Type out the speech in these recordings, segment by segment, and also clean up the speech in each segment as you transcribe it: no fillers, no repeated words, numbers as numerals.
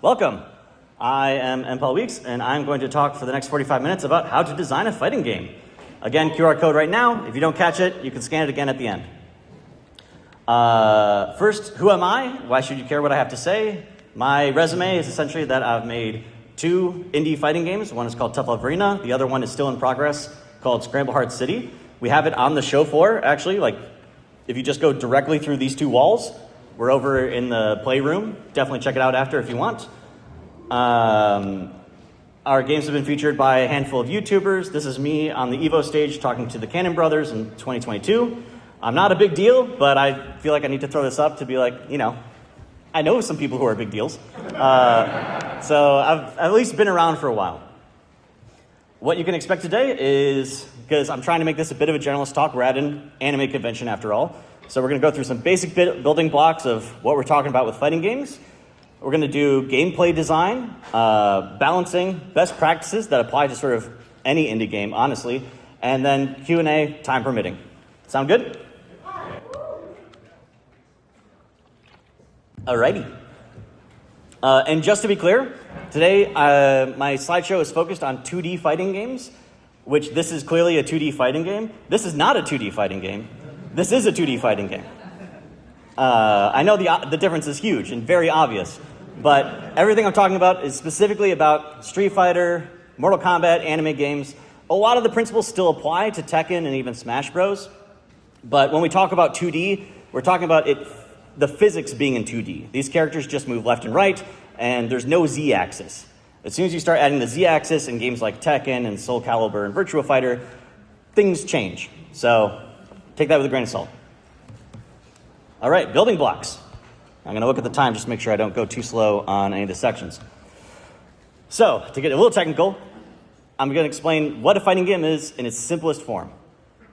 Welcome. I am MPL Weeks, and I'm going to talk for the next 45 minutes about how to design a fighting game. Again, QR code right now. If you don't catch it, you can scan it again at the end. First, who am I? Why should you care what I have to say? My resume is essentially that I've made 2 indie fighting games. One is called Tough Love Arena. The other one is still in progress, called Scramble Heart City. We have it on the show floor, actually. Like, if you just go directly through these 2 walls, we're over in the playroom. Definitely check it out after if you want. Our games have been featured by a handful of YouTubers. This is me on the Evo stage talking to the Cannon Brothers in 2022. I'm not a big deal, but I feel like I need to throw this up to be like, I know some people who are big deals. So I've at least been around for a while. What you can expect today is, because I'm trying to make this a bit of a generalist talk, we're at an anime convention after all. So we're going to go through some basic building blocks of what we're talking about with fighting games. We're going to do gameplay design, balancing best practices that apply to sort of any indie game, honestly, and then Q&A, time permitting. Sound good? Alrighty. And just to be clear, today my slideshow is focused on 2D fighting games, which this is clearly a 2D fighting game. This is not a 2D fighting game. This is a 2D fighting game. I know the difference is huge and very obvious, but everything I'm talking about is specifically about Street Fighter, Mortal Kombat, anime games. A lot of the principles still apply to Tekken and even Smash Bros. But when we talk about 2D, we're talking about the physics being in 2D. These characters just move left and right, and there's no Z-axis. As soon as you start adding the Z-axis in games like Tekken and Soul Calibur and Virtua Fighter, things change. So take that with a grain of salt. All right, building blocks. I'm going to look at the time just to make sure I don't go too slow on any of the sections. So, to get a little technical, I'm going to explain what a fighting game is in its simplest form.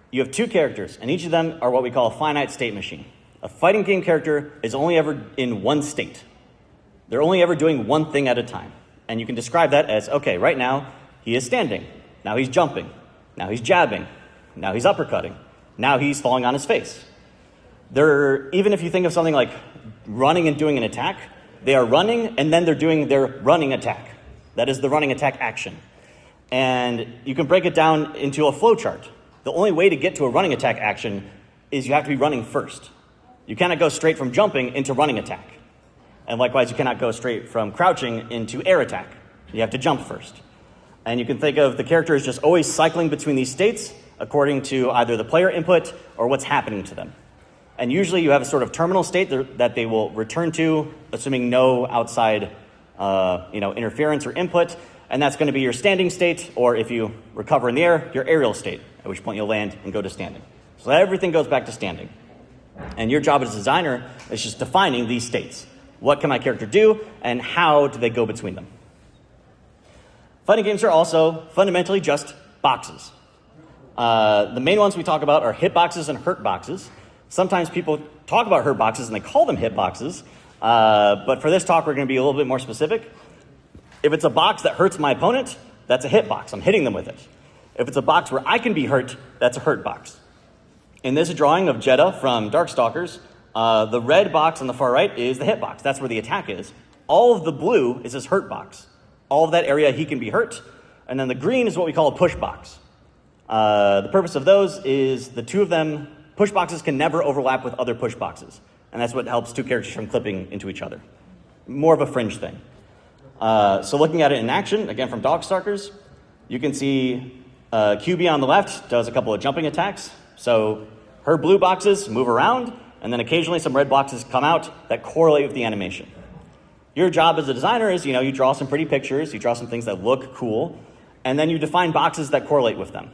You have 2 characters, and each of them are what we call a finite state machine. A fighting game character is only ever in one state. They're only ever doing one thing at a time. And you can describe that as, okay, right now, he is standing. Now he's jumping. Now he's jabbing. Now he's uppercutting. Now he's falling on his face. Even if you think of something like running and doing an attack, they are running and then they're doing their running attack. That is the running attack action. And you can break it down into a flow chart. The only way to get to a running attack action is you have to be running first. You cannot go straight from jumping into running attack. And likewise, you cannot go straight from crouching into air attack. You have to jump first. And you can think of the character as just always cycling between these states according to either the player input or what's happening to them. And usually you have a sort of terminal state that they will return to, assuming no outside interference or input. And that's going to be your standing state, or if you recover in the air, your aerial state, at which point you'll land and go to standing. So everything goes back to standing. And your job as a designer is just defining these states. What can my character do, and how do they go between them? Fighting games are also fundamentally just boxes. The main ones we talk about are hitboxes and hurt boxes. Sometimes people talk about hurt boxes and they call them hitboxes, but for this talk we're going to be a little bit more specific. If it's a box that hurts my opponent, that's a hitbox. I'm hitting them with it. If it's a box where I can be hurt, that's a hurt box. In this drawing of Jeddah from Darkstalkers, the red box on the far right is the hitbox. That's where the attack is. All of the blue is his hurt box. All of that area he can be hurt. And then the green is what we call a push box. The purpose of those is the 2 of them, push boxes can never overlap with other push boxes. And that's what helps 2 characters from clipping into each other. More of a fringe thing. So looking at it in action, again from Darkstalkers, you can see QB on the left does a couple of jumping attacks. So her blue boxes move around, and then occasionally some red boxes come out that correlate with the animation. Your job as a designer is, you draw some pretty pictures, you draw some things that look cool, and then you define boxes that correlate with them.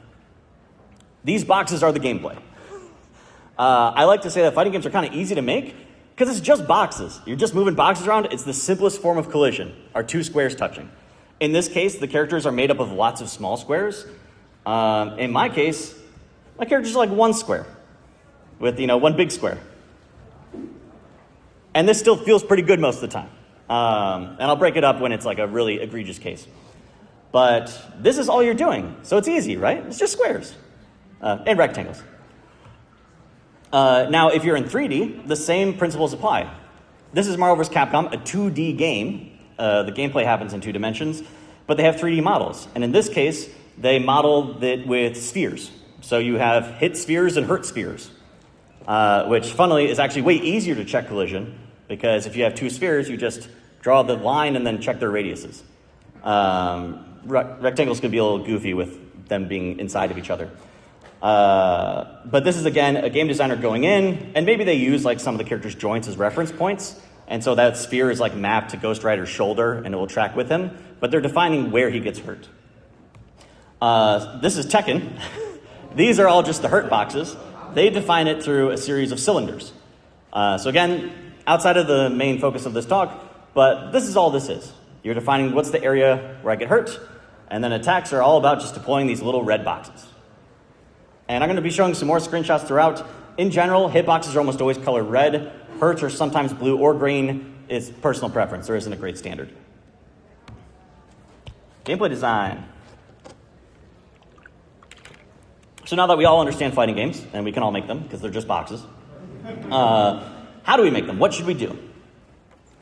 These boxes are the gameplay. I like to say that fighting games are kind of easy to make because it's just boxes. You're just moving boxes around. It's the simplest form of collision, are 2 squares touching. In this case, the characters are made up of lots of small squares. In my case, my characters are like 1 square with, 1 big square. And this still feels pretty good most of the time. And I'll break it up when it's like a really egregious case. But this is all you're doing. So it's easy, right? It's just squares and rectangles. Now, if you're in 3D, the same principles apply. This is Marvel vs. Capcom, a 2D game. the gameplay happens in 2 dimensions, but they have 3D models. And in this case, they modeled it with spheres. So you have hit spheres and hurt spheres, which funnily is actually way easier to check collision, because if you have 2 spheres, you just draw the line and then check their radiuses. Rectangles can be a little goofy with them being inside of each other. But this is, again, a game designer going in, and maybe they use like some of the character's joints as reference points, and so that sphere is like mapped to Ghost Rider's shoulder, and it will track with him, but they're defining where he gets hurt. This is Tekken. These are all just the hurt boxes. They define it through a series of cylinders. So again, outside of the main focus of this talk, but this is all this is. You're defining what's the area where I get hurt, and then attacks are all about just deploying these little red boxes. And I'm going to be showing some more screenshots throughout. In general, hitboxes are almost always colored red. Hurts are sometimes blue or green. It's personal preference. There isn't a great standard. Gameplay design. So now that we all understand fighting games, and we can all make them because they're just boxes, how do we make them? What should we do?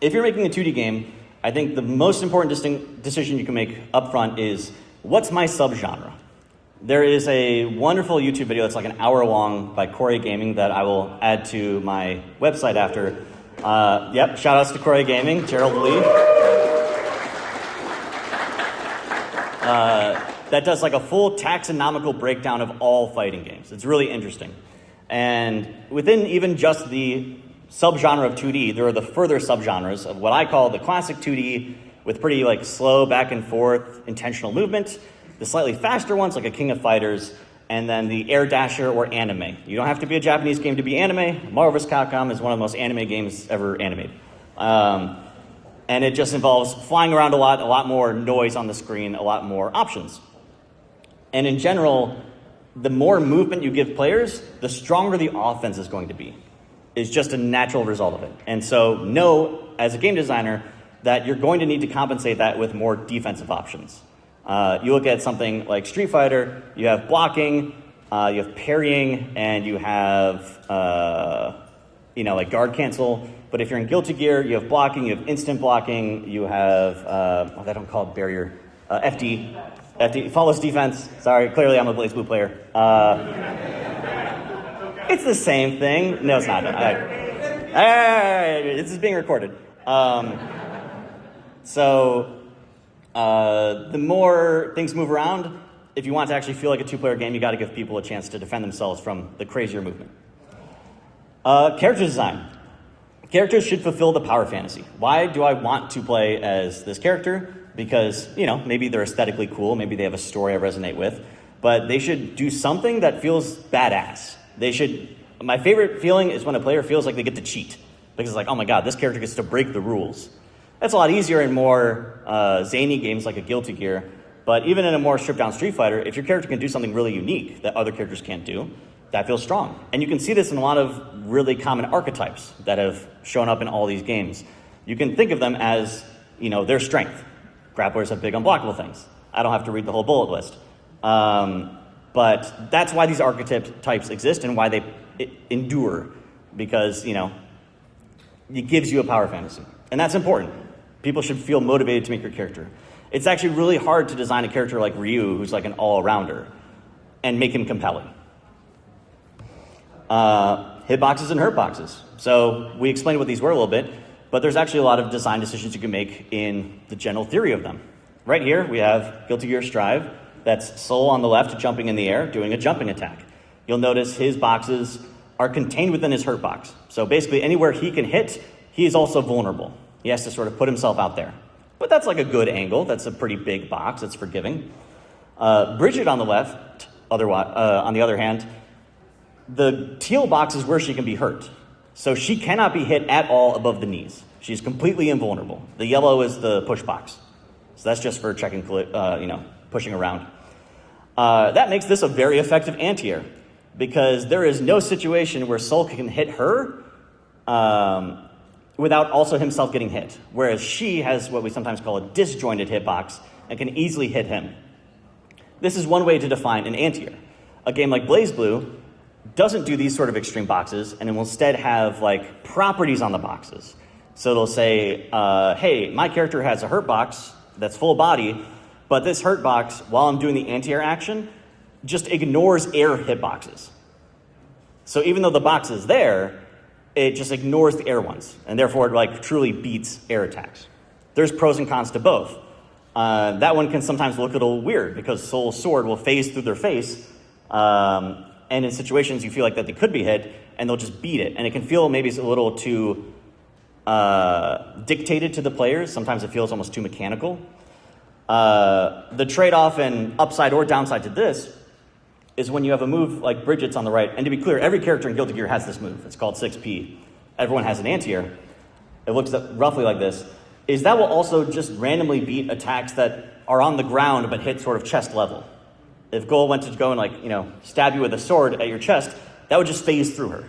If you're making a 2D game, I think the most important decision you can make up front is, what's my subgenre? There is a wonderful YouTube video that's like an hour long by Corey Gaming that I will add to my website after. Yep, shout outs to Corey Gaming, Gerald Lee. That does like a full taxonomical breakdown of all fighting games. It's really interesting. And within even just the subgenre of 2D, there are the further subgenres of what I call the classic 2D with pretty like slow back and forth intentional movement, the slightly faster ones like a King of Fighters, and then the Air Dasher or anime. You don't have to be a Japanese game to be anime. Marvel vs. Capcom is one of the most anime games ever animated. And it just involves flying around a lot more noise on the screen, a lot more options. And in general, the more movement you give players, the stronger the offense is going to be. It's just a natural result of it. And so know, as a game designer, that you're going to need to compensate that with more defensive options. You look at something like Street Fighter, you have blocking, you have parrying, and you have, like guard cancel. But if you're in Guilty Gear, you have blocking, you have instant blocking, you have, I don't call it barrier, FD, flawless defense. Sorry, clearly I'm a BlazBlue player. It's the same thing. No, it's not. This is being recorded. The more things move around, if you want to actually feel like a 2-player game, you got to give people a chance to defend themselves from the crazier movement. Character design. Characters should fulfill the power fantasy. Why do I want to play as this character? Because, maybe they're aesthetically cool, maybe they have a story I resonate with, but they should do something that feels badass. My favorite feeling is when a player feels like they get to cheat. Because it's like, oh my god, this character gets to break the rules. That's a lot easier in more zany games like a Guilty Gear, but even in a more stripped-down Street Fighter, if your character can do something really unique that other characters can't do, that feels strong. And you can see this in a lot of really common archetypes that have shown up in all these games. You can think of them as, their strength. Grapplers have big unblockable things. I don't have to read the whole bullet list. But that's why these archetypes exist and why they endure, because, it gives you a power fantasy. And that's important. People should feel motivated to make your character. It's actually really hard to design a character like Ryu, who's like an all-arounder, and make him compelling. Hitboxes and hurt boxes. So we explained what these were a little bit, but there's actually a lot of design decisions you can make in the general theory of them. Right here, we have Guilty Gear Strive. That's Soul on the left jumping in the air, doing a jumping attack. You'll notice his boxes are contained within his hurt box. So basically anywhere he can hit, he is also vulnerable. He has to sort of put himself out there. But that's like a good angle. That's a pretty big box. It's forgiving. Bridget on the left, on the other hand, the teal box is where she can be hurt. So she cannot be hit at all above the knees. She's completely invulnerable. The yellow is the push box. So that's just for checking, pushing around. That makes this a very effective anti-air, because there is no situation where Soul can hit her without also himself getting hit, whereas she has what we sometimes call a disjointed hitbox and can easily hit him. This is one way to define an anti-air. A game like BlazBlue doesn't do these sort of extreme boxes, and it will instead have like properties on the boxes. So it'll say, hey, my character has a hurt box that's full body, but this hurt box, while I'm doing the anti-air action, just ignores air hitboxes. So even though the box is there, it just ignores the air ones, and therefore it like truly beats air attacks. There's pros and cons to both. That one can sometimes look a little weird because Soul's sword will phase through their face, and in situations you feel like that they could be hit, and they'll just beat it. And it can feel maybe a little too dictated to the players. Sometimes it feels almost too mechanical. The trade-off and upside or downside to this is when you have a move like Bridget's on the right, and to be clear, every character in Guilty Gear has this move. It's called 6P. Everyone has an anti-air. It looks roughly like this. Is that will also just randomly beat attacks that are on the ground but hit sort of chest level. If Goal went to go and like, stab you with a sword at your chest, that would just phase through her.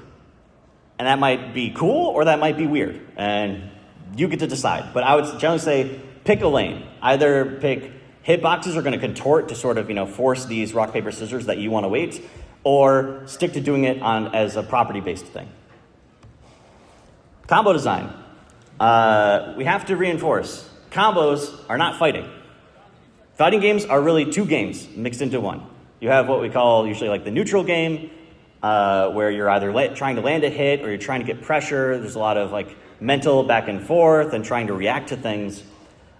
And that might be cool or that might be weird. And you get to decide. But I would generally say pick a lane. Either pick hitboxes are going to contort to sort of, force these rock, paper, scissors that you want to wait, or stick to doing it as a property-based thing. Combo design. We have to reinforce. Combos are not fighting. Fighting games are really two games mixed into one. You have what we call usually like the neutral game, where you're either trying to land a hit or you're trying to get pressure. There's a lot of like mental back and forth and trying to react to things.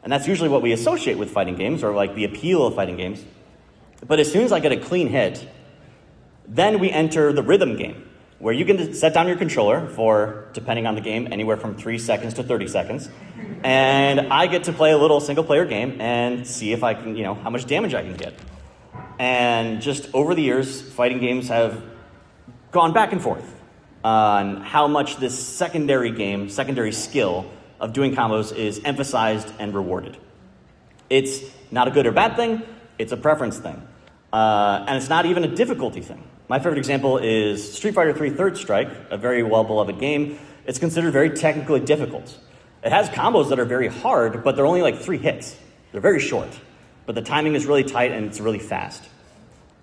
And that's usually what we associate with fighting games, or like the appeal of fighting games. But as soon as I get a clean hit, then we enter the rhythm game, where you can set down your controller for, depending on the game, anywhere from 3 seconds to 30 seconds. And I get to play a little single-player game and see if I can, how much damage I can get. And just over the years, fighting games have gone back and forth on how much this secondary skill of doing combos is emphasized and rewarded. It's not a good or bad thing, it's a preference thing. And it's not even a difficulty thing. My favorite example is Street Fighter III Third Strike, a very well-beloved game. It's considered very technically difficult. It has combos that are very hard, but they're only like 3 hits. They're very short, but the timing is really tight and it's really fast.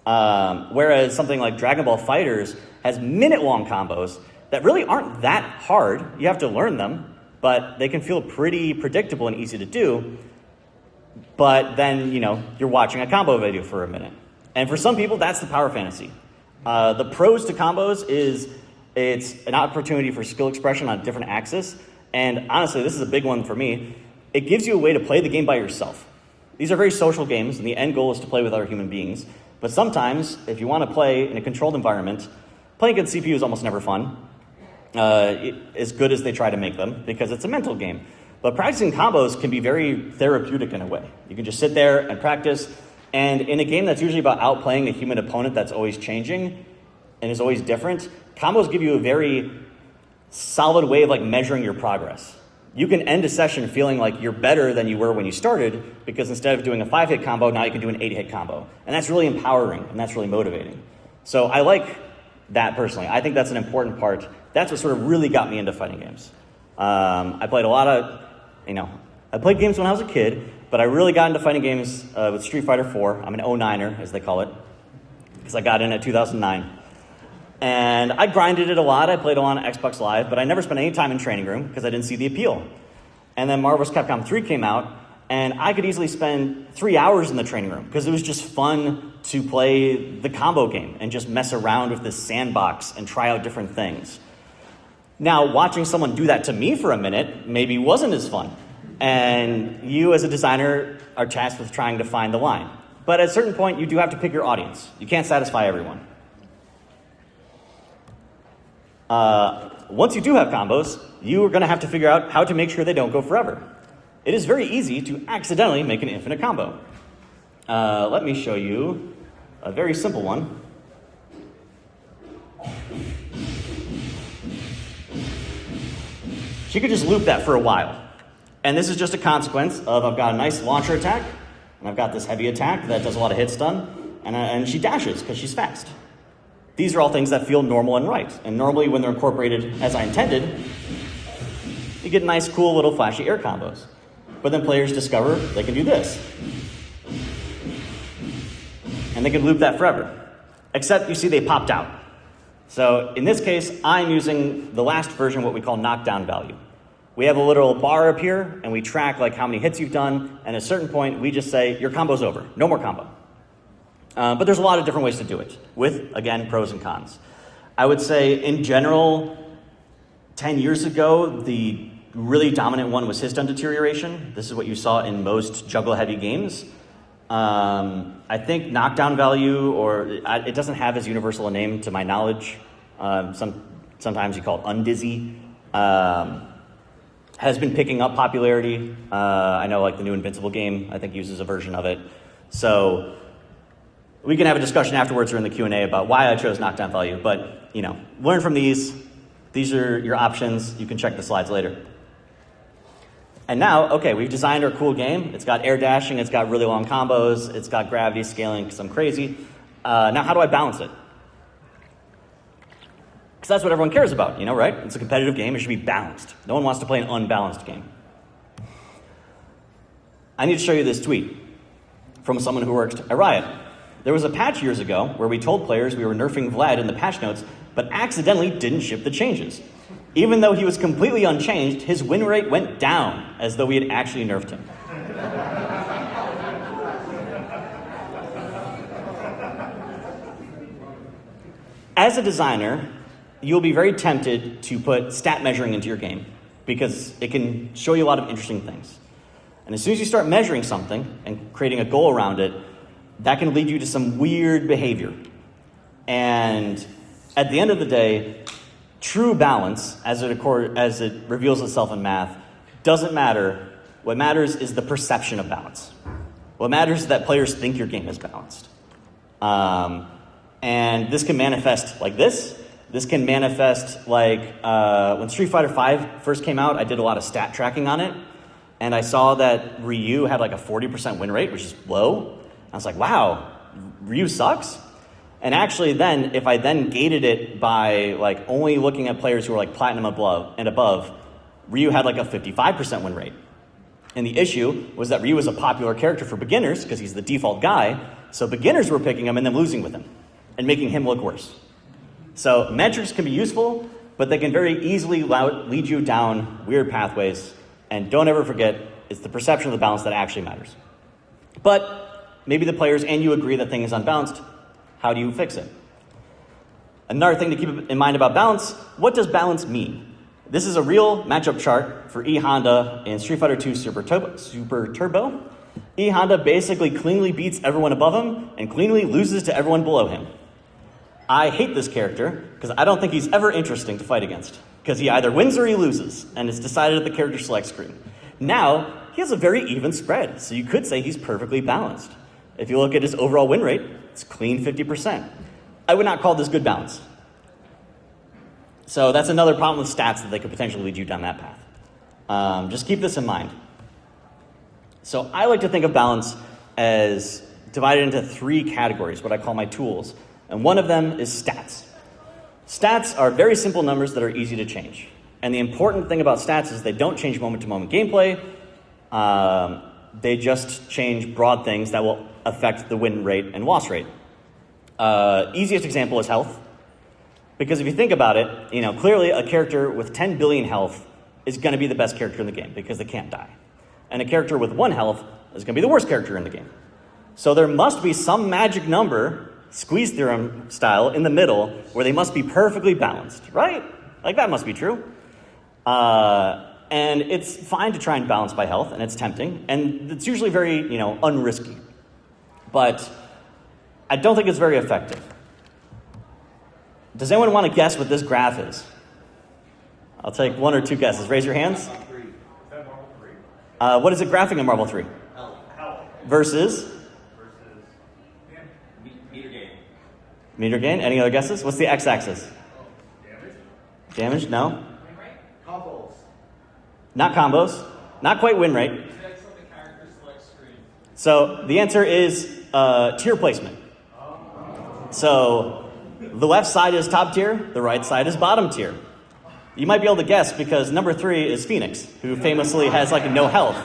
Whereas something like Dragon Ball FighterZ has minute-long combos that really aren't that hard. You have to learn them, but they can feel pretty predictable and easy to do. But then, you're watching a combo video for a minute. And for some people, that's the power fantasy. The pros to combos is it's an opportunity for skill expression on a different axis. And honestly, this is a big one for me. It gives you a way to play the game by yourself. These are very social games, and the end goal is to play with other human beings. But sometimes, if you want to play in a controlled environment, playing against CPU is almost never fun. As good as they try to make them, because it's a mental game. But practicing combos can be very therapeutic in a way. You can just sit there and practice, and in a game that's usually about outplaying a human opponent that's always changing and is always different, combos give you a very solid way of like measuring your progress. You can end a session feeling like you're better than you were when you started, because instead of doing a 5-hit combo, now you can do an 8-hit combo. And that's really empowering, and that's really motivating. So I like that personally. I think that's an important part. That's what sort of really got me into fighting games. I played a lot of, I played games when I was a kid, but I really got into fighting games with Street Fighter 4. I'm an 09er, as they call it, because I got in at 2009. And I grinded it a lot. I played a lot on Xbox Live, but I never spent any time in training room because I didn't see the appeal. And then Marvel vs. Capcom 3 came out, and I could easily spend 3 hours in the training room because it was just fun to play the combo game and just mess around with this sandbox and try out different things. Now, watching someone do that to me for a minute maybe wasn't as fun. And you as a designer are tasked with trying to find the line. But at a certain point, you do have to pick your audience. You can't satisfy everyone. Once you do have combos, you are going to have to figure out how to make sure they don't go forever. It is very easy to accidentally make an infinite combo. Let me show you a very simple one. She could just loop that for a while. And this is just a consequence of I've got a nice launcher attack, and I've got this heavy attack that does a lot of hit stun, and she dashes because she's fast. These are all things that feel normal and right. And normally when they're incorporated as I intended, you get nice, cool, little flashy air combos. But then players discover they can do this. And they can loop that forever. Except you see they popped out. So in this case, I'm using the last version, what we call knockdown value. We have a literal bar up here, and we track like how many hits you've done, and at a certain point, we just say, your combo's over, no more combo. But there's a lot of different ways to do it, with, again, pros and cons. I would say, in general, 10 years ago, the really dominant one was hit-stun deterioration. This is what you saw in most juggle-heavy games. I think knockdown value, or it doesn't have as universal a name to my knowledge. Sometimes you call it undizzy. Has been picking up popularity. I know like the new Invincible game, I think uses a version of it. So we can have a discussion afterwards or in the Q&A about why I chose knockdown value, but learn from these. These are your options. You can check the slides later. And now, okay, we've designed our cool game. It's got air dashing, it's got really long combos, it's got gravity scaling because I'm crazy. Now how do I balance it? Because that's what everyone cares about, right? It's a competitive game, it should be balanced. No one wants to play an unbalanced game. I need to show you this tweet from someone who worked at Riot. There was a patch years ago where we told players we were nerfing Vlad in the patch notes, but accidentally didn't ship the changes. Even though he was completely unchanged, his win rate went down as though we had actually nerfed him. As a designer, you'll be very tempted to put stat measuring into your game because it can show you a lot of interesting things. And as soon as you start measuring something and creating a goal around it, that can lead you to some weird behavior. And at the end of the day, true balance, as it reveals itself in math, doesn't matter. What matters is the perception of balance. What matters is that players think your game is balanced. And this can manifest like this. This can manifest like when Street Fighter V first came out, I did a lot of stat tracking on it. And I saw that Ryu had like a 40% win rate, which is low. I was like, wow, Ryu sucks? And actually then, if I then gated it by like only looking at players who were like platinum and above, Ryu had like a 55% win rate. And the issue was that Ryu was a popular character for beginners because he's the default guy. So beginners were picking him and then losing with him and making him look worse. So metrics can be useful, but they can very easily lead you down weird pathways. And don't ever forget, it's the perception of the balance that actually matters. But maybe the players and you agree that thing is unbalanced. How do you fix it? Another thing to keep in mind about balance, what does balance mean? This is a real matchup chart for E Honda in Street Fighter II Super Turbo. E Honda basically cleanly beats everyone above him and cleanly loses to everyone below him. I hate this character because I don't think he's ever interesting to fight against because he either wins or he loses, and it's decided at the character select screen. Now, he has a very even spread, so you could say he's perfectly balanced. If you look at his overall win rate, it's clean 50%. I would not call this good balance. So that's another problem with stats that they could potentially lead you down that path. Just keep this in mind. So I like to think of balance as divided into 3 categories, what I call my tools. And one of them is stats. Stats are very simple numbers that are easy to change. And the important thing about stats is they don't change moment-to-moment gameplay. They just change broad things that will affect the win rate and loss rate. Easiest example is health. Because if you think about it, clearly a character with 10 billion health is going to be the best character in the game because they can't die. And a character with 1 health is going to be the worst character in the game. So there must be some magic number, squeeze theorem style, in the middle where they must be perfectly balanced, right? Like that must be true. And it's fine to try and balance by health, and it's tempting, and it's usually very, unrisky. But I don't think it's very effective. Does anyone want to guess what this graph is? I'll take 1 or 2 guesses. Raise your hands. What is it graphing in Marvel 3? Health. Versus? Meter gain. Meter gain. Any other guesses? What's the x-axis? Damage. Damage? No. Combos. Not combos. Not quite win rate. That's on the character select screen. So the answer is tier placement. So the left side is top tier, the right side is bottom tier. You might be able to guess because number 3 is Phoenix, who famously has like no health.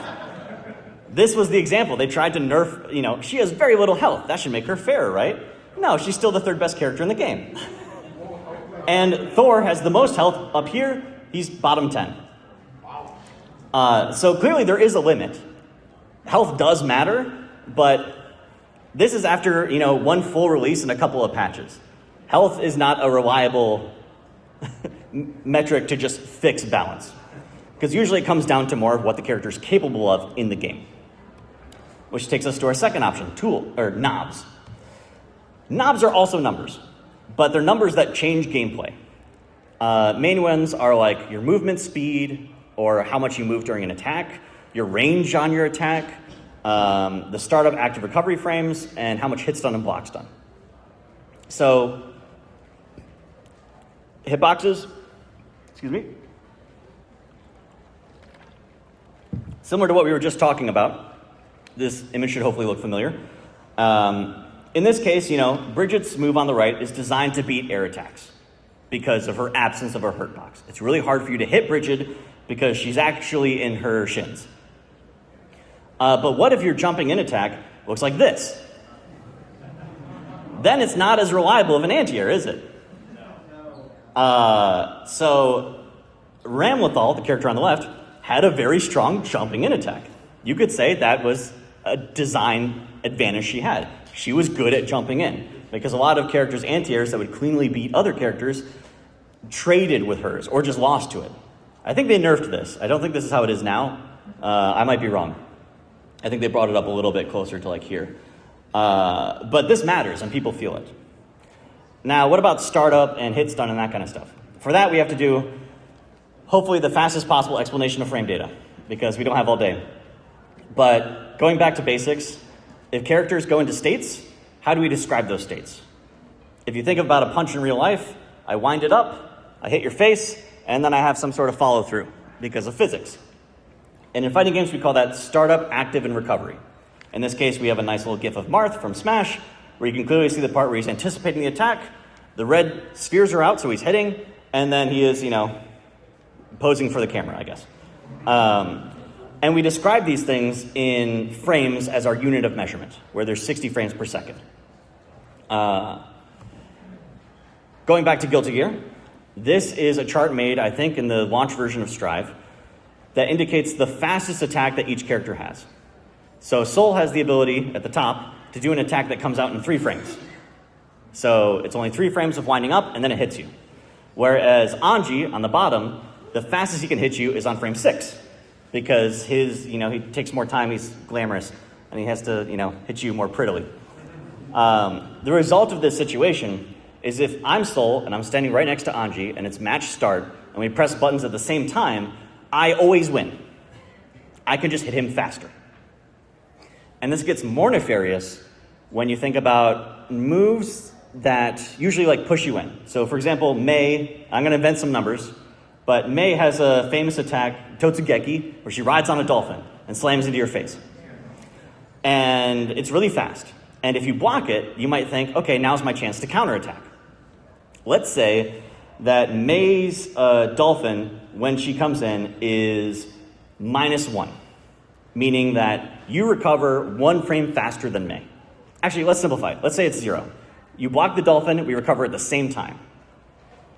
This was the example. They tried to nerf, she has very little health. That should make her fairer, right? No, she's still the 3rd best character in the game. And Thor has the most health up here. He's bottom 10. So clearly there is a limit. Health does matter, but this is after, one full release and a couple of patches. Health is not a reliable metric to just fix balance, because usually it comes down to more of what the character is capable of in the game. Which takes us to our second option, knobs. Knobs are also numbers, but they're numbers that change gameplay. Main ones are like your movement speed, or how much you move during an attack, your range on your attack, the startup active recovery frames, and how much hit stun and block stun. So, hitboxes, similar to what we were just talking about. This image should hopefully look familiar. In this case, Bridget's move on the right is designed to beat air attacks because of her absence of a hurt box. It's really hard for you to hit Bridget because she's actually in her shins. But what if your jumping in attack looks like this? Then it's not as reliable of an anti-air, is it? So Ramlethal, the character on the left, had a very strong jumping in attack. You could say that was a design advantage she had. She was good at jumping in, because a lot of characters' anti-airs that would cleanly beat other characters traded with hers or just lost to it. I think they nerfed this. I don't think this is how it is now. I might be wrong. I think they brought it up a little bit closer to like here. But this matters and people feel it. Now, what about startup and hit stun and that kind of stuff? For that, we have to do, hopefully, the fastest possible explanation of frame data, because we don't have all day. But going back to basics, if characters go into states, how do we describe those states? If you think about a punch in real life, I wind it up, I hit your face, and then I have some sort of follow through because of physics. And in fighting games, we call that startup, active, and recovery. In this case, we have a nice little gif of Marth from Smash, where you can clearly see the part where he's anticipating the attack. The red spheres are out, so he's hitting, and then he is, posing for the camera, I guess. And we describe these things in frames as our unit of measurement, where there's 60 frames per second. Going back to Guilty Gear, this is a chart made, I think, in the launch version of Strive that indicates the fastest attack that each character has. So Soul has the ability at the top to do an attack that comes out in 3 frames. So it's only 3 frames of winding up, and then it hits you. Whereas Anji, on the bottom, the fastest he can hit you is on frame 6. Because he takes more time, he's glamorous, and he has to, hit you more prettily. The result of this situation is if I'm Soul, and I'm standing right next to Anji, and it's match start, and we press buttons at the same time, I always win. I can just hit him faster. And this gets more nefarious when you think about moves that usually push you in. So for example, Mei, I'm gonna invent some numbers, but Mei has a famous attack, Totsugeki, where she rides on a dolphin and slams into your face. And it's really fast. And if you block it, you might think, okay, now's my chance to counterattack. Let's say that Mei's dolphin, when she comes in, is -1, meaning that you recover 1 frame faster than Mei. Actually, let's simplify it. Let's say it's 0. You block the dolphin, we recover at the same time.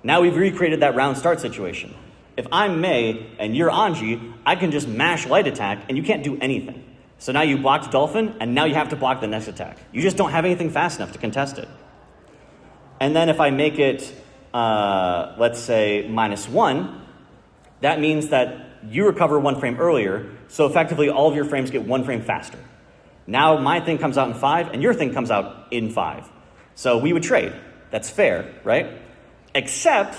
Now we've recreated that round start situation. If I'm Mei and you're Anji, I can just mash light attack and you can't do anything. So now you blocked dolphin and now you have to block the next attack. You just don't have anything fast enough to contest it. And then if I make it, let's say -1, that means that you recover 1 frame earlier, so effectively all of your frames get 1 frame faster. Now my thing comes out in 5 and your thing comes out in 5. So we would trade. That's fair, right? Except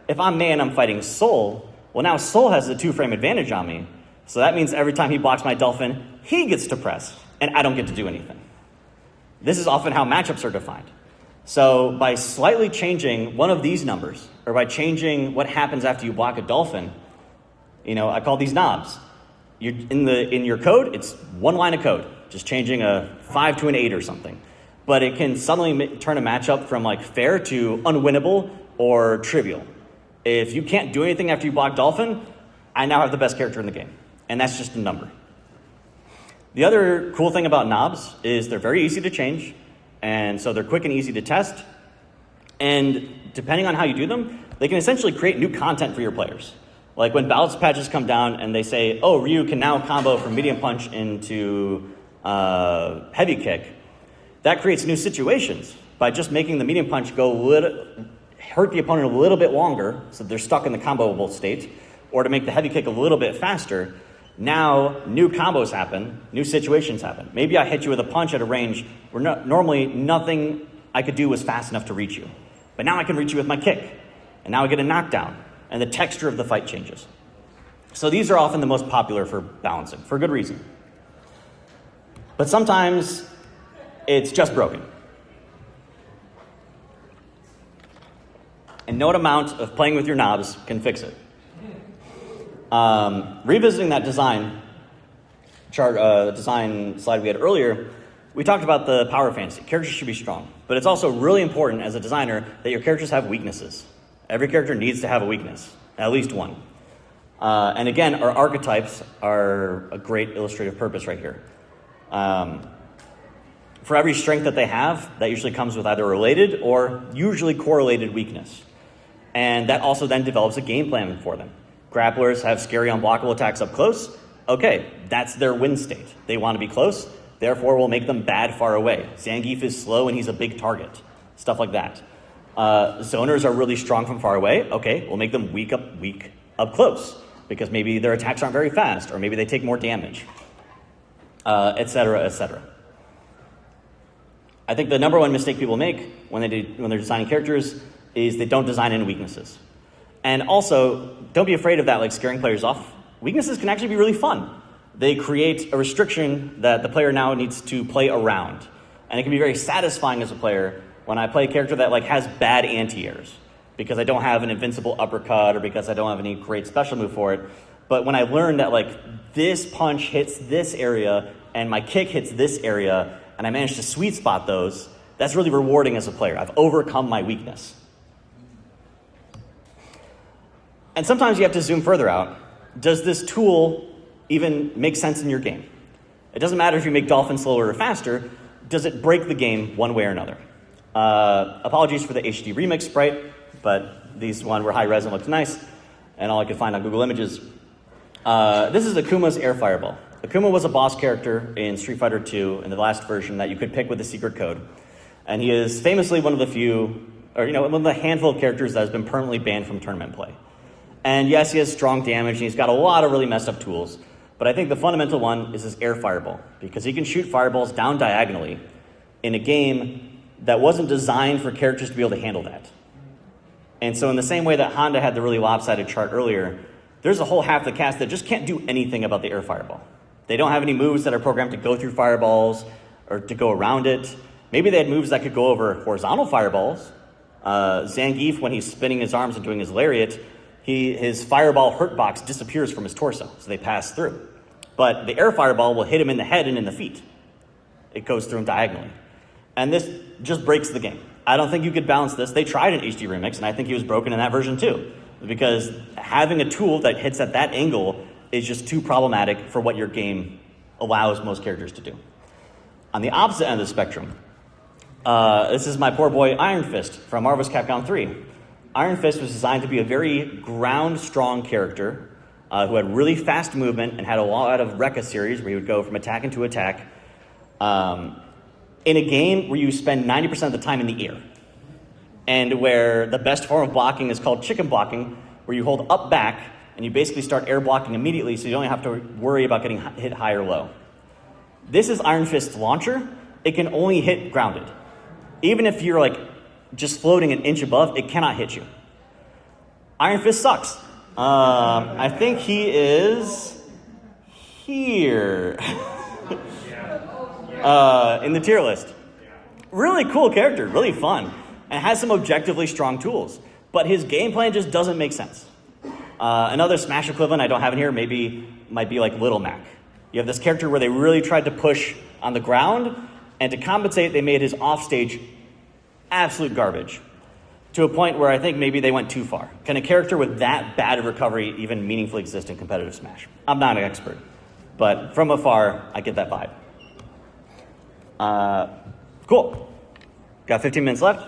if I'm Mei and I'm fighting Soul, well now Soul has a 2 frame advantage on me. So that means every time he blocks my dolphin, he gets to press and I don't get to do anything. This is often how matchups are defined. So by slightly changing one of these numbers, or by changing what happens after you block a dolphin, I call these knobs. In your code, it's 1 line of code, just changing a 5 to an 8 or something. But it can suddenly turn a matchup from fair to unwinnable or trivial. If you can't do anything after you block dolphin, I now have the best character in the game. And that's just a number. The other cool thing about knobs is they're very easy to change. And so they're quick and easy to test. And depending on how you do them, they can essentially create new content for your players. Like when balance patches come down and they say, oh, Ryu can now combo from medium punch into heavy kick, that creates new situations by just making the medium punch hurt the opponent a little bit longer so they're stuck in the comboable state, or to make the heavy kick a little bit faster. Now new combos happen, new situations happen. Maybe I hit you with a punch at a range where normally nothing I could do was fast enough to reach you. But now I can reach you with my kick, and now I get a knockdown, and the texture of the fight changes. So these are often the most popular for balancing, for good reason. But sometimes it's just broken. And no amount of playing with your knobs can fix it. Revisiting that design chart, design slide we had earlier, we talked about the power fantasy. Characters should be strong. But it's also really important as a designer that your characters have weaknesses. Every character needs to have a weakness, at least one. And again, our archetypes are a great illustrative purpose right here. For every strength that they have, that usually comes with either a related or usually correlated weakness. And that also then develops a game plan for them. Grapplers have scary unblockable attacks up close. Okay, that's their win state. They want to be close, therefore we'll make them bad far away. Zangief is slow and he's a big target. Stuff like that. Zoners are really strong from far away. Okay, we'll make them weak up close, because maybe their attacks aren't very fast, or maybe they take more damage, etc., etc. I think the number one mistake people make when they're designing characters is they don't design in weaknesses. And also, don't be afraid of that, like scaring players off. Weaknesses can actually be really fun. They create a restriction that the player now needs to play around. And it can be very satisfying as a player when I play a character that has bad anti-airs, because I don't have an invincible uppercut or because I don't have any great special move for it. But when I learn that this punch hits this area and my kick hits this area, and I manage to sweet spot those, that's really rewarding as a player. I've overcome my weakness. And sometimes you have to zoom further out. Does this tool even make sense in your game? It doesn't matter if you make Dolphin slower or faster. Does it break the game one way or another? Apologies for the HD remix sprite, but these one were high res and looked nice, and all I could find on Google Images. This is Akuma's Air Fireball. Akuma was a boss character in Street Fighter II in the last version that you could pick with a secret code. And he is famously one of the few, or one of the handful of characters that has been permanently banned from tournament play. And yes, he has strong damage, and he's got a lot of really messed up tools. But I think the fundamental one is his Air Fireball, because he can shoot fireballs down diagonally in a game that wasn't designed for characters to be able to handle that. And so in the same way that Honda had the really lopsided chart earlier, there's a whole half the cast that just can't do anything about the Air Fireball. They don't have any moves that are programmed to go through fireballs or to go around it. Maybe they had moves that could go over horizontal fireballs. Zangief, when he's spinning his arms and doing his lariat, his fireball hurt box disappears from his torso, so they pass through. But the Air Fireball will hit him in the head and in the feet. It goes through him diagonally. And this just breaks the game. I don't think you could balance this. They tried an HD remix, and I think he was broken in that version too, because having a tool that hits at that angle is just too problematic for what your game allows most characters to do. On the opposite end of the spectrum, this is my poor boy Iron Fist from Marvel's Capcom 3. Iron Fist was designed to be a very ground-strong character who had really fast movement and had a lot of Rekka series where he would go from attack into attack in a game where you spend 90% of the time in the air, and where the best form of blocking is called chicken blocking, where you hold up back and you basically start air blocking immediately, so you don't have to worry about getting hit high or low. This is Iron Fist's launcher. It can only hit grounded. Even if you're just floating an inch above, it cannot hit you. Iron Fist sucks. I think he is here in the tier list. Really cool character, really fun, and has some objectively strong tools. But his game plan just doesn't make sense. Another Smash equivalent I don't have in here might be like Little Mac. You have this character where they really tried to push on the ground, and to compensate, they made his offstage absolute garbage, to a point where I think maybe they went too far. Can a character with that bad of recovery even meaningfully exist in competitive Smash? I'm not an expert, but from afar, I get that vibe. Cool. Got 15 minutes left.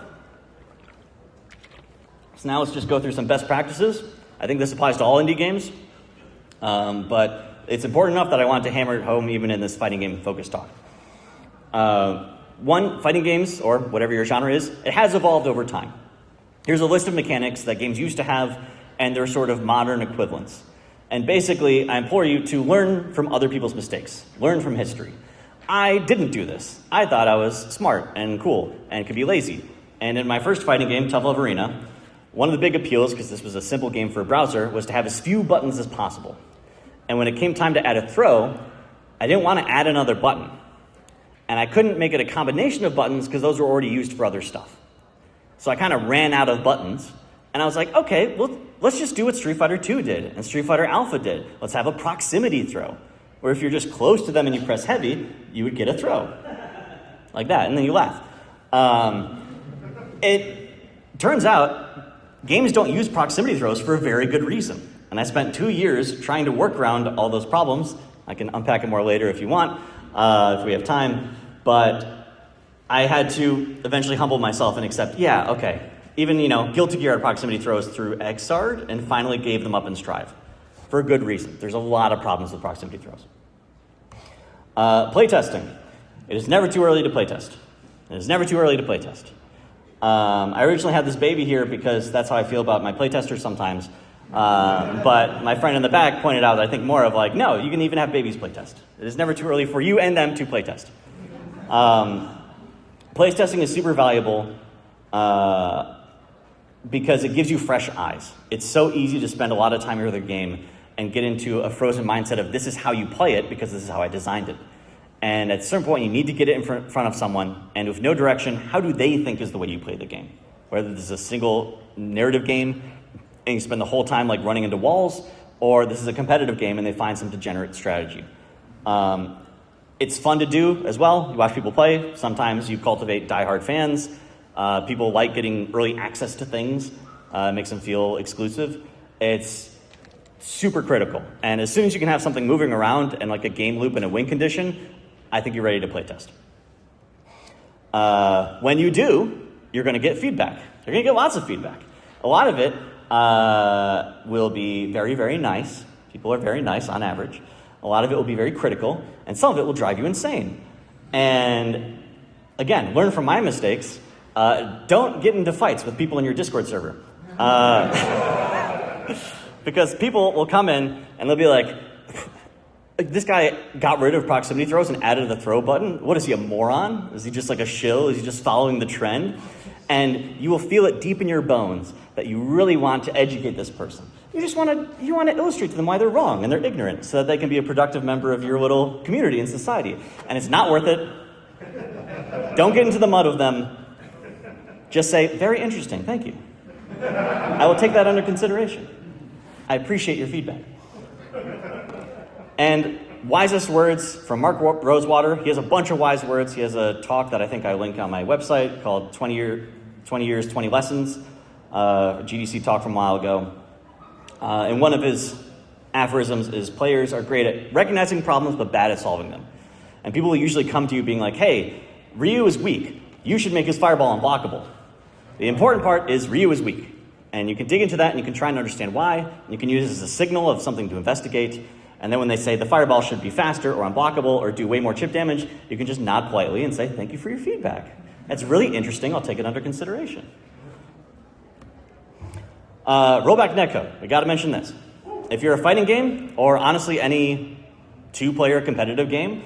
So now let's just go through some best practices I think this applies to all indie games, but it's important enough that I wanted to hammer it home even in this fighting game focused talk. One, fighting games, or whatever your genre is, it has evolved over time. Here's a list of mechanics that games used to have and their sort of modern equivalents. And basically, I implore you to learn from other people's mistakes, learn from history. I didn't do this. I thought I was smart and cool and could be lazy. And in my first fighting game, Tough Love Arena, one of the big appeals, because this was a simple game for a browser, was to have as few buttons as possible. And when it came time to add a throw, I didn't want to add another button. And I couldn't make it a combination of buttons because those were already used for other stuff. So I kind of ran out of buttons, and I was like, okay, well, let's just do what Street Fighter 2 did and Street Fighter Alpha did. Let's have a proximity throw, where if you're just close to them and you press heavy, you would get a throw. Like that, and then you laugh. It turns out games don't use proximity throws for a very good reason. And I spent 2 years trying to work around all those problems. I can unpack it more later if you want, if we have time. But I had to eventually humble myself and accept, yeah, okay. Even, Guilty Gear had proximity throws through Xrd and finally gave them up in Strive. For a good reason. There's a lot of problems with proximity throws. Playtesting. It is never too early to playtest. It is never too early to playtest. I originally had this baby here because that's how I feel about my playtesters sometimes. But my friend in the back pointed out, I think more of like, no, you can even have babies playtest. It is never too early for you and them to playtest. Playtesting is super valuable because it gives you fresh eyes. It's so easy to spend a lot of time with a game and get into a frozen mindset of this is how you play it because this is how I designed it. And at a certain point, you need to get it in front of someone, and with no direction, how do they think is the way you play the game? Whether this is a single narrative game and you spend the whole time like running into walls, or this is a competitive game and they find some degenerate strategy. It's fun to do as well. You watch people play. Sometimes you cultivate diehard fans. People like getting early access to things. It makes them feel exclusive. It's super critical. And as soon as you can have something moving around and like a game loop in a win condition, I think you're ready to play test. When you do, you're going to get feedback. You're going to get lots of feedback. A lot of it will be very, very nice. People are very nice on average. A lot of it will be very critical, and some of it will drive you insane. And again, learn from my mistakes. Don't get into fights with people in your Discord server. Because people will come in and they'll be like, this guy got rid of proximity throws and added the throw button. What is he, a moron? Is he just like a shill? Is he just following the trend? And you will feel it deep in your bones that you really want to educate this person. You want to illustrate to them why they're wrong and they're ignorant so that they can be a productive member of your little community and society. And it's not worth it. Don't get into the mud with them. Just say, very interesting, thank you. I will take that under consideration. I appreciate your feedback. And wisest words from Mark Rosewater. He has a bunch of wise words. He has a talk that I think I link on my website called 20 Years, 20 Lessons, a GDC talk from a while ago. And one of his aphorisms is players are great at recognizing problems but bad at solving them. And people will usually come to you being like, hey, Ryu is weak. You should make his fireball unblockable. The important part is Ryu is weak. And you can dig into that and you can try and understand why. And you can use it as a signal of something to investigate. And then when they say the fireball should be faster or unblockable or do way more chip damage, you can just nod politely and say, thank you for your feedback. That's really interesting. I'll take it under consideration. Rollback netcode. We got to mention this. If you're a fighting game, or honestly any two-player competitive game,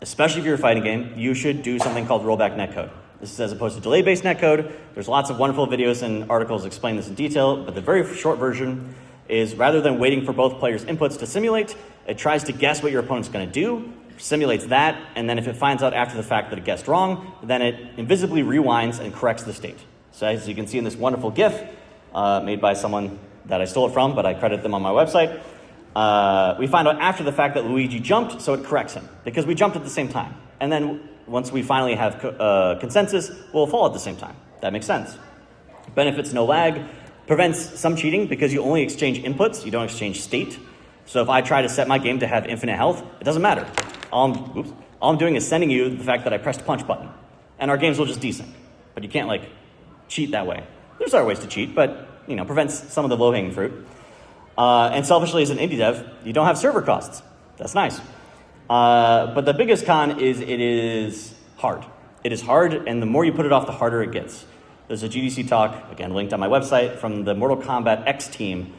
especially if you're a fighting game, you should do something called rollback netcode. This is as opposed to delay-based netcode. There's lots of wonderful videos and articles explain this in detail, but the very short version is rather than waiting for both players' inputs to simulate, it tries to guess what your opponent's going to do, simulates that, and then if it finds out after the fact that it guessed wrong, then it invisibly rewinds and corrects the state. So as you can see in this wonderful GIF made by someone that I stole it from, but I credit them on my website, we find out after the fact that Luigi jumped, so it corrects him, because we jumped at the same time. And then once we finally have consensus, we'll fall at the same time. That makes sense. Benefits no lag. Prevents some cheating because you only exchange inputs, you don't exchange state. So if I try to set my game to have infinite health, it doesn't matter. All I'm doing is sending you the fact that I pressed punch button. And our games will just desync. But you can't cheat that way. There's other ways to cheat, but prevents some of the low-hanging fruit. And selfishly, as an indie dev, you don't have server costs. That's nice. But the biggest con is it is hard. It is hard, and the more you put it off, the harder it gets. There's a GDC talk, again, linked on my website, from the Mortal Kombat X team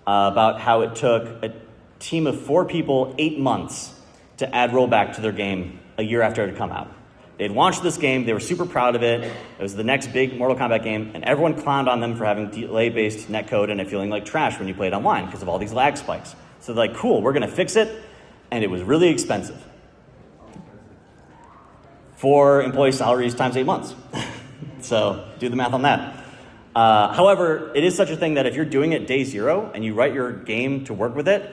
about how it took a team of 4 people 8 months to add rollback to their game a year after it had come out. They had launched this game, they were super proud of it, it was the next big Mortal Kombat game, and everyone clowned on them for having delay-based netcode and it feeling like trash when you played online because of all these lag spikes. So they're like, cool, we're gonna fix it, and it was really expensive. 4 employee salaries times 8 months. So do the math on that. However, it is such a thing that if you're doing it day 0 and you write your game to work with it,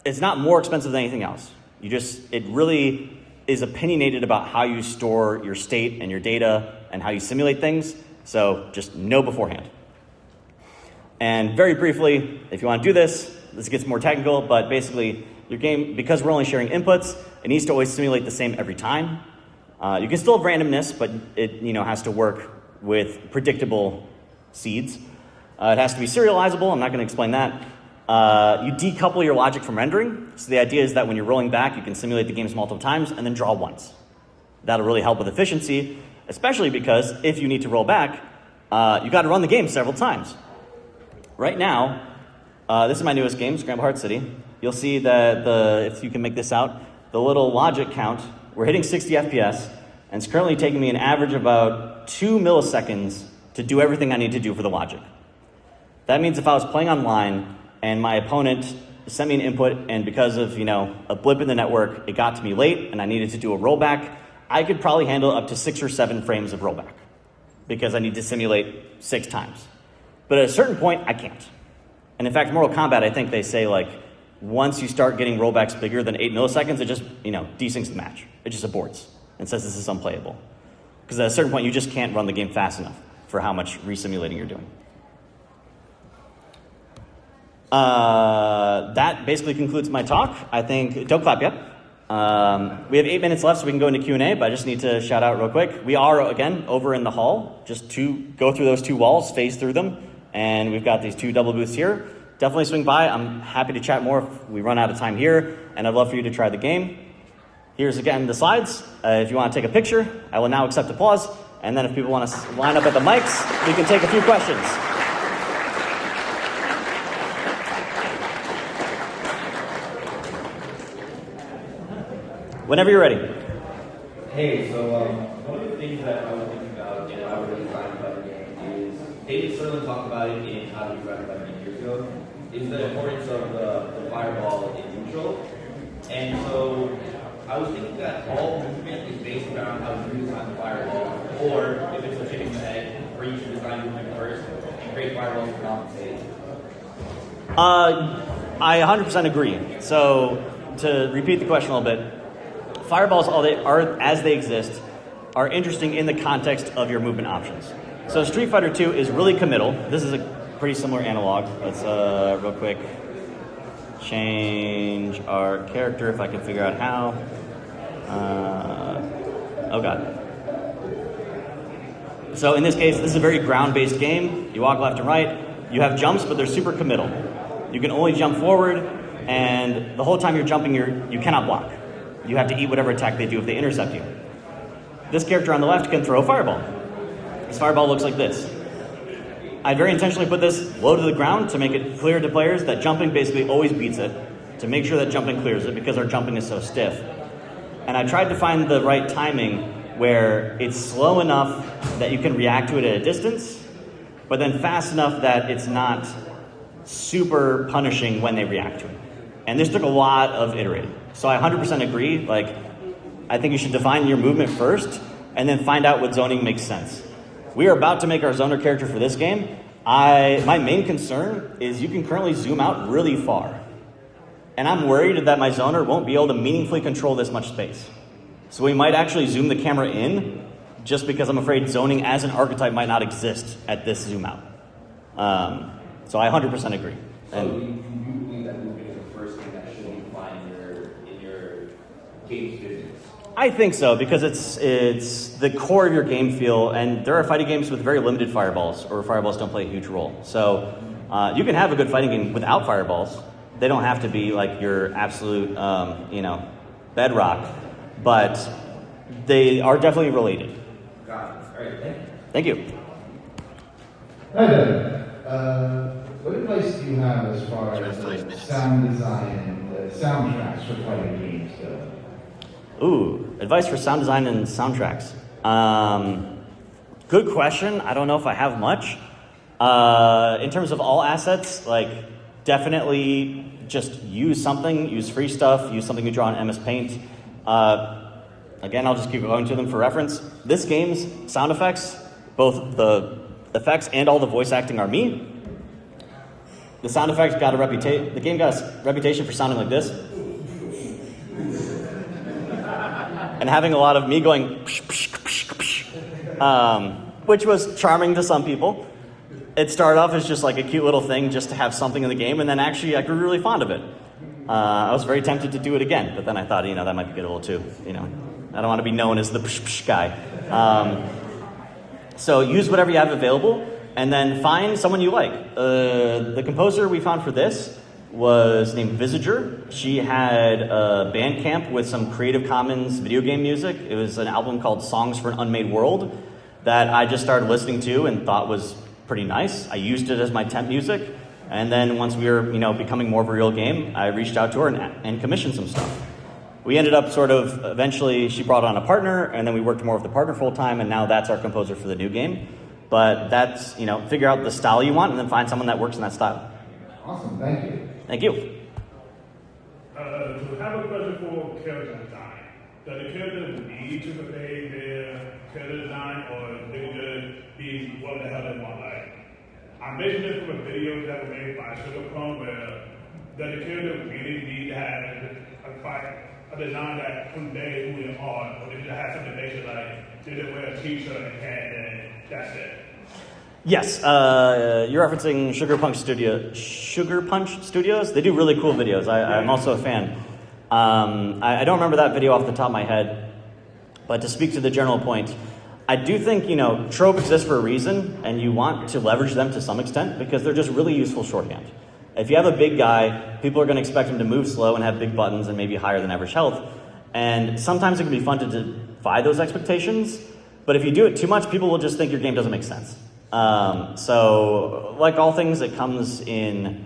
it's not more expensive than anything else. It really is opinionated about how you store your state and your data and how you simulate things. So just know beforehand. And very briefly, if you want to do this gets more technical, but basically your game, because we're only sharing inputs, it needs to always simulate the same every time. You can still have randomness, but it has to work with predictable seeds. It has to be serializable. I'm not going to explain that. You decouple your logic from rendering. So the idea is that when you're rolling back, you can simulate the games multiple times and then draw once. That'll really help with efficiency, especially because if you need to roll back, you got to run the game several times. Right now, this is my newest game, Scramble Heart City. You'll see that if you can make this out, the little logic count, we're hitting 60 FPS, and it's currently taking me an average of about 2 milliseconds to do everything I need to do for the logic. That means if I was playing online and my opponent sent me an input, and because of a blip in the network, it got to me late and I needed to do a rollback, I could probably handle up to 6 or 7 frames of rollback because I need to simulate 6 times. But at a certain point, I can't. And in fact, Mortal Kombat, I think they say once you start getting rollbacks bigger than 8 milliseconds, it just desyncs the match. It just aborts and says this is unplayable. Because at a certain point, you just can't run the game fast enough for how much resimulating you're doing. That basically concludes my talk. I think, don't clap yet. We have 8 minutes left, so we can go into Q&A, but I just need to shout out real quick. We are, again, over in the hall, just to go through those 2 walls, phase through them, and we've got these 2 double booths here. Definitely swing by. I'm happy to chat more if we run out of time here, and I'd love for you to try the game. Here's, again, the slides. If you want to take a picture, I will now accept applause, and then if people want to line up at the mics, we can take a few questions. Whenever you're ready. Hey, so one of the things that I was thinking about in how we're designing the game is, David Sterling talked about it in How to Direct about 8 years ago, is the importance of the fireball in neutral. And so I was thinking that all movement is based around how you design the fireball, or if it's a chicken egg, where you should design movement first and create fireballs to compensate. I 100% agree. So to repeat the question a little bit, fireballs, as they exist, are interesting in the context of your movement options. So Street Fighter 2 is really committal. This is a pretty similar analog. Let's real quick change our character if I can figure out how. Oh god. So in this case, this is a very ground-based game. You walk left and right. You have jumps, but they're super committal. You can only jump forward, and the whole time you're jumping, you cannot block. You have to eat whatever attack they do if they intercept you. This character on the left can throw a fireball. This fireball looks like this. I very intentionally put this low to the ground to make it clear to players that jumping basically always beats it, to make sure that jumping clears it because our jumping is so stiff. And I tried to find the right timing where it's slow enough that you can react to it at a distance, but then fast enough that it's not super punishing when they react to it. And this took a lot of iterating. So I 100% agree. I think you should define your movement first and then find out what zoning makes sense. We are about to make our zoner character for this game. My main concern is you can currently zoom out really far. And I'm worried that my zoner won't be able to meaningfully control this much space. So we might actually zoom the camera in just because I'm afraid zoning as an archetype might not exist at this zoom out. So I 100% agree. So you believe that movement is the first thing that should be defined in your game's business? I think so, because it's the core of your game feel, and there are fighting games with very limited fireballs, or fireballs don't play a huge role. So you can have a good fighting game without fireballs. They don't have to be like your absolute, bedrock, but they are definitely related. Got it. All right, Thank you. Hi there. What advice do you have as far as sound design and soundtracks for fighting games go? Ooh, advice for sound design and soundtracks. Good question. I don't know if I have much. In terms of all assets, like definitely just use free stuff, use something you draw in MS Paint. Again, I'll just keep going to them for reference. This game's sound effects, both the effects and all the voice acting are me. The sound effects got the game got a reputation for sounding like this. And having a lot of me going, which was charming to some people. It started off as just like a cute little thing just to have something in the game, and then actually I grew really fond of it. I was very tempted to do it again, but then I thought, that might be good a little too. I don't want to be known as the guy. So use whatever you have available, and then find someone you like. The composer we found for this was named Visager. She had a Bandcamp with some Creative Commons video game music. It was an album called Songs for an Unmade World that I just started listening to and thought was pretty nice. I used it as my temp music, and then once we were, becoming more of a real game, I reached out to her and commissioned some stuff. We ended up eventually she brought on a partner, and then we worked more with the partner full time, and now that's our composer for the new game. But that's, figure out the style you want and then find someone that works in that style. Awesome, thank you. Thank you. To have a question for character design. Does the character need to convey their character design, or they can just be what the hell they want? Like, I'm basing this from a video that was made by Sugarplum, where does the character really need to have a design that conveys who they are, or they just have something basic like they just wear a t-shirt and hat and that's it? Yes, you're referencing Sugar Punch Studios. They do really cool videos. I'm also a fan. I don't remember that video off the top of my head, but to speak to the general point, I do think, trope exists for a reason, and you want to leverage them to some extent because they're just really useful shorthand. If you have a big guy, people are going to expect him to move slow and have big buttons and maybe higher than average health, and sometimes it can be fun to defy those expectations, but if you do it too much, people will just think your game doesn't make sense. So, like all things, it comes in,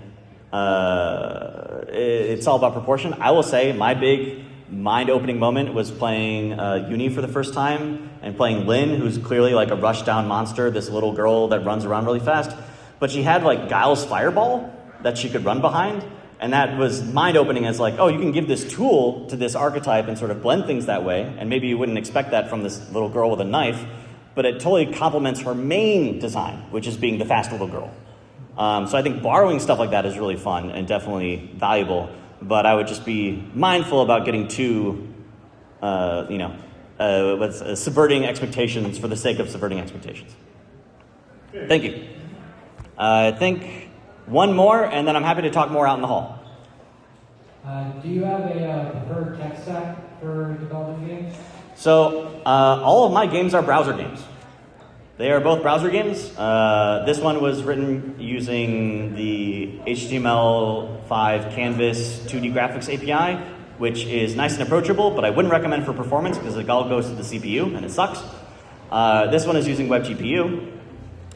it's all about proportion. I will say my big mind-opening moment was playing Uni for the first time and playing Lynn, who's clearly like a rush-down monster, this little girl that runs around really fast. But she had like Guile's fireball that she could run behind, and that was mind-opening as like, oh, you can give this tool to this archetype and sort of blend things that way, and maybe you wouldn't expect that from this little girl with a knife, but it totally complements her main design, which is being the fast little girl. So I think borrowing stuff like that is really fun and definitely valuable, but I would just be mindful about getting too, subverting expectations for the sake of subverting expectations. Thank you. I think one more, and then I'm happy to talk more out in the hall. Do you have a preferred tech stack for developing games? So all of my games are browser games. They are both browser games. This one was written using the HTML5 Canvas 2D graphics API, which is nice and approachable, but I wouldn't recommend for performance because it all goes to the CPU and it sucks. This one is using WebGPU,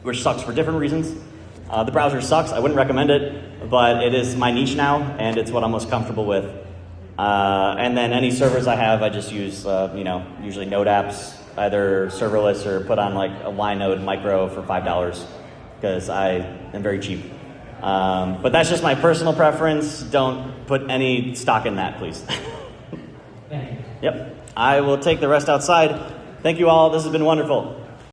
which sucks for different reasons. The browser sucks. I wouldn't recommend it, but it is my niche now, and it's what I'm most comfortable with. And then any servers I have, I just use, usually Node apps, either serverless or put on like a Linode micro for $5 because I am very cheap. But that's just my personal preference. Don't put any stock in that, please. Thank you. Yep. I will take the rest outside. Thank you all. This has been wonderful.